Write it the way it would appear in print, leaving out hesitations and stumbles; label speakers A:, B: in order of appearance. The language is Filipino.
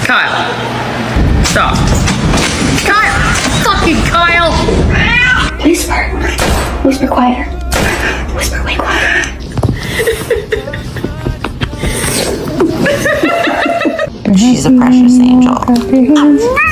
A: Kyle, stop. Kyle, fucking Kyle.
B: Whisper. Whisper quieter. Whisper way quieter.
C: She's a precious angel.